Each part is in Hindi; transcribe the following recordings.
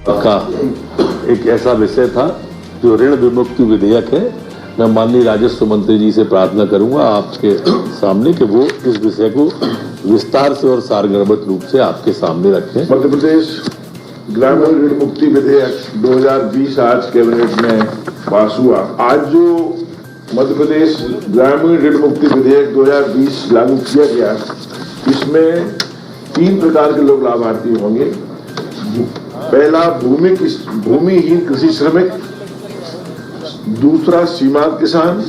का एक ऐसा विषय था जो ऋण विमुक्ति विधेयक है। मैं माननीय राजस्व मंत्री जी से प्रार्थना करूंगा आपके सामने कि वो इस विषय को विस्तार से और सारगर्भित रूप से आपके सामने रखें। मध्य प्रदेश ग्रामीण ऋण मुक्ति विधेयक 2020 आज कैबिनेट में पास हुआ। आज जो मध्य प्रदेश ग्रामीण ऋण मुक्ति विधेयक 2020 लागू किया गया, इसमें 3 प्रकार के लोग लाभार्थी होंगे। पहला भूमिहीन कृषि श्रमिक, दूसरा सीमांत किसान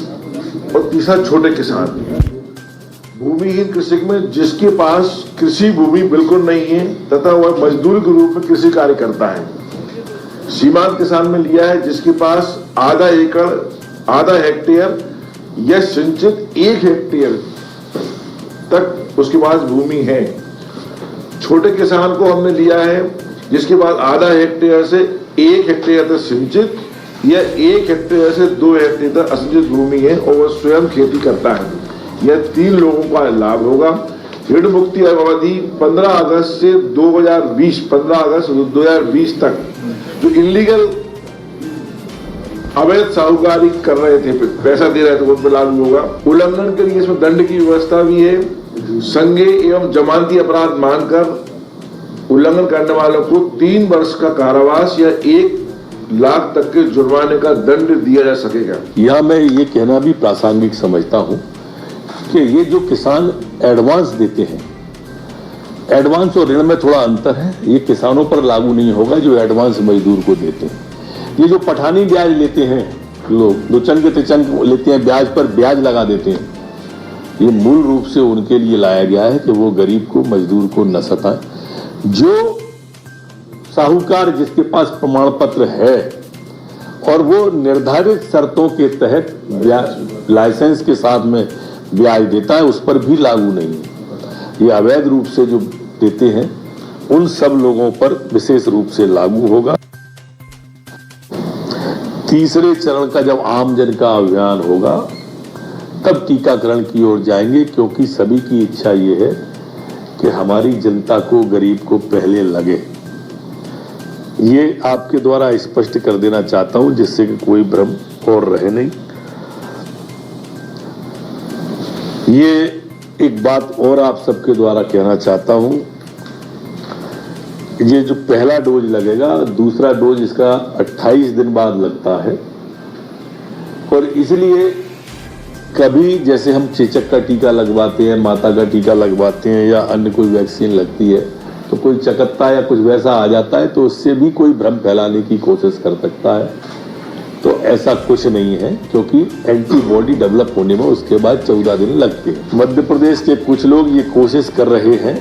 और तीसरा छोटे किसान। भूमिहीन कृषक में जिसके पास कृषि भूमि बिल्कुल नहीं है तथा वह मजदूर के रूप में कृषि कार्य करता है। सीमांत किसान में लिया है जिसके पास आधा एकड़, आधा हेक्टेयर या सिंचित 1 हेक्टेयर तक उसके पास भूमि है। छोटे किसान को हमने लिया है जिसके पास आधा हेक्टेयर से 1 हेक्टेयर तक सिंचित या 1 हेक्टेयर से 2 हेक्टेयर तक असिंचित भूमि है और वह स्वयं खेती करता है। यह 3 लोगों का लाभ होगा। ऋण मुक्ति अवधि 15 अगस्त से 15 अगस्त 2020 तक जो इलीगल अवैध साहूकारी कर रहे थे, पैसा दे रहे थे, उन पर लागू होगा। उल्लंघन के लिए इसमें दंड की व्यवस्था भी है। संज्ञेय एवं जमानती अपराध मानकर उल्लंघन करने वालों को 3 वर्ष का कारावास या 1 लाख तक के जुर्माने का दंड दिया जा सकेगा। यह मैं ये कहना भी प्रासंगिक समझता हूं कि ये जो किसान एडवांस देते हैं, एडवांस और ऋण में थोड़ा अंतर है। ये किसानों पर लागू नहीं होगा जो एडवांस मजदूर को देते हैं। ये जो पठानी ब्याज लेते हैं लोग, 2 चंग 3 चंग लेते हैं, ब्याज पर ब्याज लगा देते हैं, ये मूल रूप से उनके लिए लाया गया है कि वो गरीब को, मजदूर को न सताएं। जो साहूकार जिसके पास प्रमाण पत्र है और वो निर्धारित शर्तों के तहत लाइसेंस के साथ में ब्याज देता है, उस पर भी लागू नहीं है। ये अवैध रूप से जो देते हैं उन सब लोगों पर विशेष रूप से लागू होगा। तीसरे चरण का जब आमजन का अभियान होगा तब टीकाकरण की ओर जाएंगे, क्योंकि सभी की इच्छा ये है कि हमारी जनता को, गरीब को पहले लगे। ये आपके द्वारा स्पष्ट कर देना चाहता हूं जिससे कि कोई भ्रम और रहे नहीं। ये एक बात और आप सबके द्वारा कहना चाहता हूं, ये जो पहला डोज लगेगा, दूसरा डोज इसका 28 दिन बाद लगता है। और इसलिए कभी जैसे हम चेचक का टीका लगवाते हैं, माता का टीका लगवाते हैं या अन्य कोई वैक्सीन लगती है तो कोई चकत्ता या कुछ वैसा आ जाता है तो उससे भी कोई भ्रम फैलाने की कोशिश कर सकता है। तो ऐसा कुछ नहीं है, क्योंकि एंटीबॉडी डेवलप होने में उसके बाद 14 दिन लगते हैं। मध्य प्रदेश के कुछ लोग ये कोशिश कर रहे हैं